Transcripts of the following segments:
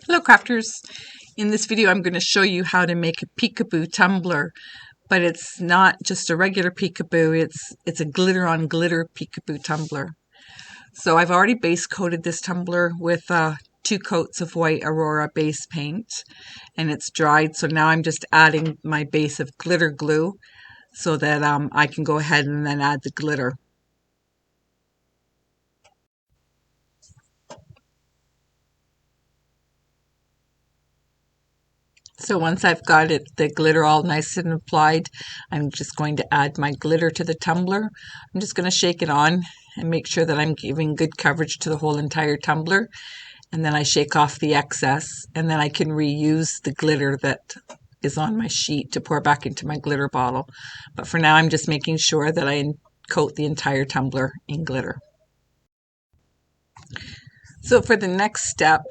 Hello crafters! In this video I'm going to show you how to make a Peekaboo Tumbler, but it's not just a regular Peekaboo, it's a glitter on glitter Peekaboo Tumbler. So I've already base coated this tumbler with 2 coats of white Aurora base paint, and it's dried, so now I'm just adding my base of glitter glue so that I can go ahead and then add the glitter. So once I've got the glitter all nice and applied, I'm just going to add my glitter to the tumbler. I'm just going to shake it on and make sure that I'm giving good coverage to the whole entire tumbler. And then I shake off the excess, and then I can reuse the glitter that is on my sheet to pour back into my glitter bottle. But for now, I'm just making sure that I coat the entire tumbler in glitter. So for the next step,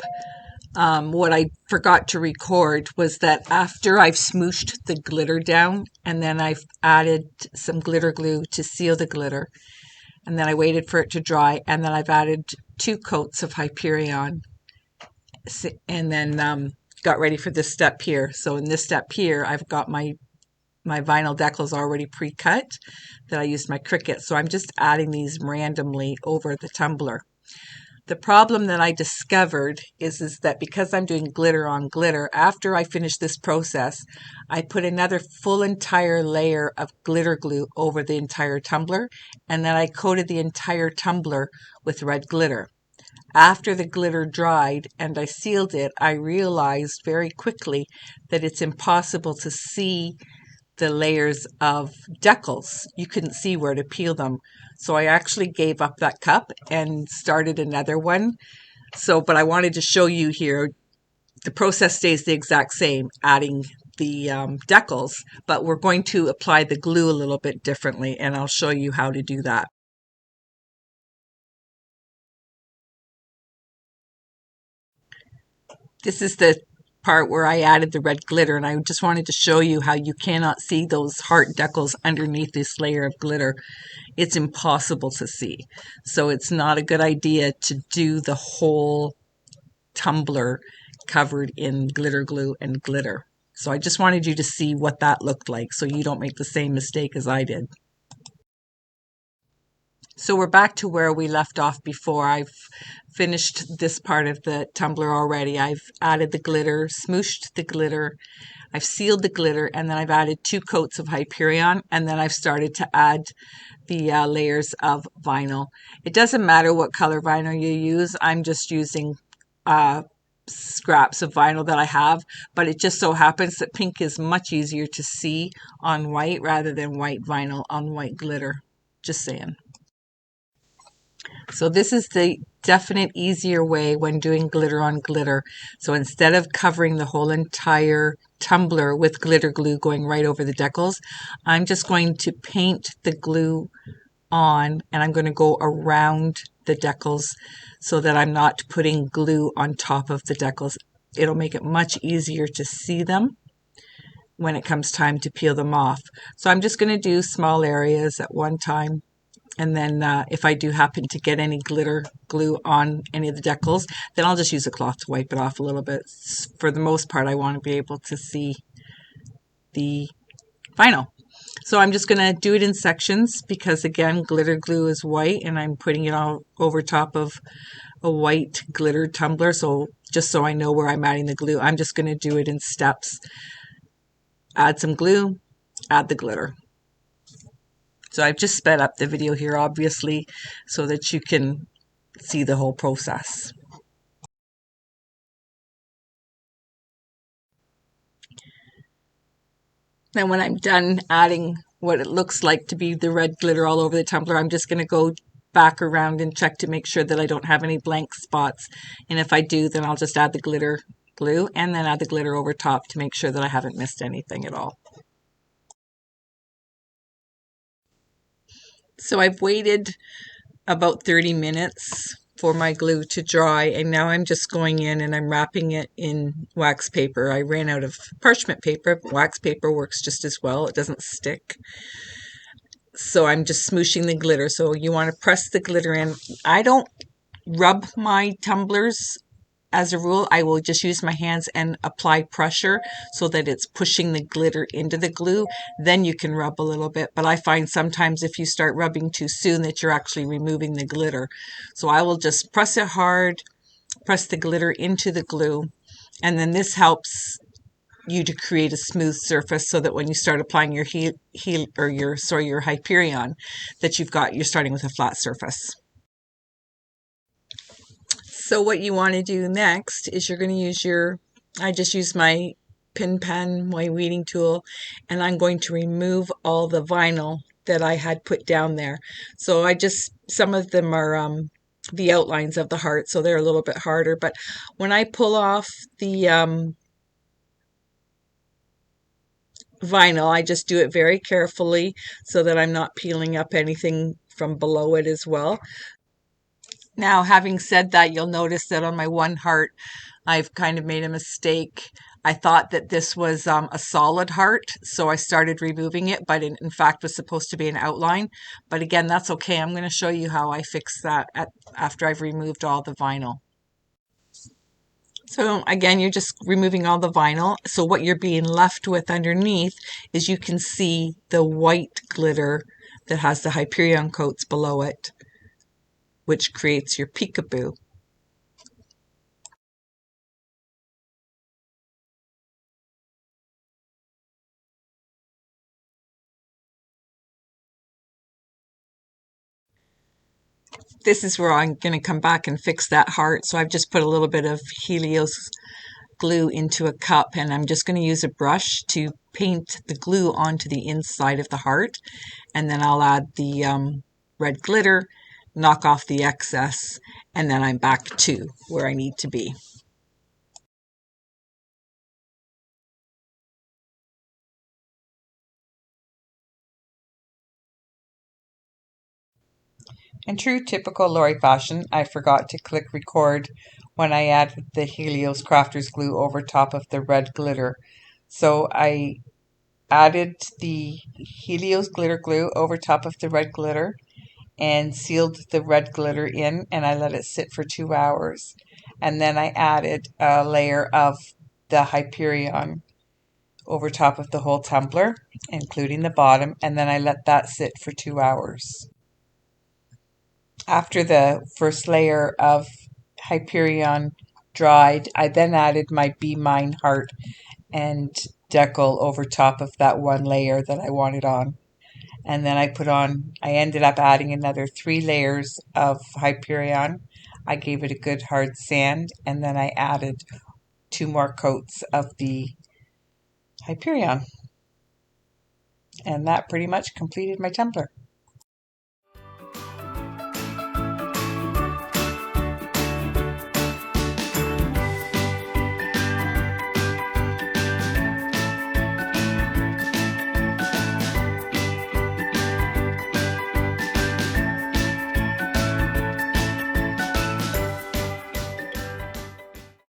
what I forgot to record was that after I've smooshed the glitter down and then I've added some glitter glue to seal the glitter, and then I waited for it to dry, and then I've added 2 coats of Hyperion, and then got ready for this step here. So in this step here, I've got my vinyl decals already pre-cut that I used my Cricut. So I'm just adding these randomly over the tumbler. The problem that I discovered is that because I'm doing glitter on glitter, after I finish this process, I put another full entire layer of glitter glue over the entire tumbler, and then I coated the entire tumbler with red glitter. After the glitter dried and I sealed it, I realized very quickly that it's impossible to see the layers of decals. You couldn't see where to peel them. So I actually gave up that cup and started another one. But I wanted to show you here, the process stays the exact same, adding the decals, but we're going to apply the glue a little bit differently, and I'll show you how to do that. This is the part where I added the red glitter, and I just wanted to show you how you cannot see those heart decals underneath this layer of glitter. It's impossible to see. So it's not a good idea to do the whole tumbler covered in glitter glue and glitter. So I just wanted you to see what that looked like so you don't make the same mistake as I did. So we're back to where we left off before. I've finished this part of the tumbler already. I've added the glitter, smooshed the glitter, I've sealed the glitter, and then I've added 2 coats of Hyperion, and then I've started to add the layers of vinyl. It doesn't matter what color vinyl you use. I'm just using scraps of vinyl that I have, but it just so happens that pink is much easier to see on white rather than white vinyl on white glitter. Just saying. So this is the definite easier way when doing glitter on glitter. So instead of covering the whole entire tumbler with glitter glue going right over the decals, I'm just going to paint the glue on, and I'm going to go around the decals so that I'm not putting glue on top of the decals. It'll make it much easier to see them when it comes time to peel them off. So I'm just going to do small areas at one time. And then if I do happen to get any glitter glue on any of the decals, then I'll just use a cloth to wipe it off a little bit. For the most part, I want to be able to see the vinyl. So I'm just going to do it in sections because, again, glitter glue is white and I'm putting it all over top of a white glitter tumbler. So just so I know where I'm adding the glue, I'm just going to do it in steps. Add some glue, add the glitter. So I've just sped up the video here, obviously, so that you can see the whole process. Then when I'm done adding what it looks like to be the red glitter all over the tumbler, I'm just going to go back around and check to make sure that I don't have any blank spots. And if I do, then I'll just add the glitter glue and then add the glitter over top to make sure that I haven't missed anything at all. So I've waited about 30 minutes for my glue to dry, and now I'm just going in and I'm wrapping it in wax paper. I ran out of parchment paper, but wax paper works just as well. It doesn't stick. So I'm just smooshing the glitter. So you want to press the glitter in. I don't rub my tumblers as a rule. I will just use my hands and apply pressure so that it's pushing the glitter into the glue. Then you can rub a little bit. But I find sometimes if you start rubbing too soon that you're actually removing the glitter. So I will just press it hard, press the glitter into the glue. And then this helps you to create a smooth surface so that when you start applying your your Hyperion, that you're starting with a flat surface. So what you want to do next is you're going to use I just use my pin pen, my weeding tool, and I'm going to remove all the vinyl that I had put down there. So some of them are the outlines of the heart, so they're a little bit harder. But when I pull off the vinyl, I just do it very carefully so that I'm not peeling up anything from below it as well. Now, having said that, you'll notice that on my one heart, I've kind of made a mistake. I thought that this was a solid heart, so I started removing it, but it in fact was supposed to be an outline. But again, that's okay. I'm going to show you how I fix that after I've removed all the vinyl. So again, you're just removing all the vinyl. So what you're being left with underneath is you can see the white glitter that has the Hyperion coats below it, which creates your peekaboo. This is where I'm going to come back and fix that heart. So I've just put a little bit of Helios glue into a cup, and I'm just going to use a brush to paint the glue onto the inside of the heart, and then I'll add the red glitter, knock off the excess, and then I'm back to where I need to be. In true typical Lori fashion, I forgot to click record when I added the Helios Crafter's glue over top of the red glitter. So I added the Helios glitter glue over top of the red glitter and sealed the red glitter in, and I let it sit for 2 hours. And then I added a layer of the Hyperion over top of the whole tumbler, including the bottom, and then I let that sit for 2 hours. After the first layer of Hyperion dried, I then added my Be Mine heart and decal over top of that one layer that I wanted on. And then I ended up adding another 3 layers of Hyperion. I gave it a good hard sand, and then I added 2 more coats of the Hyperion. And that pretty much completed my tumbler.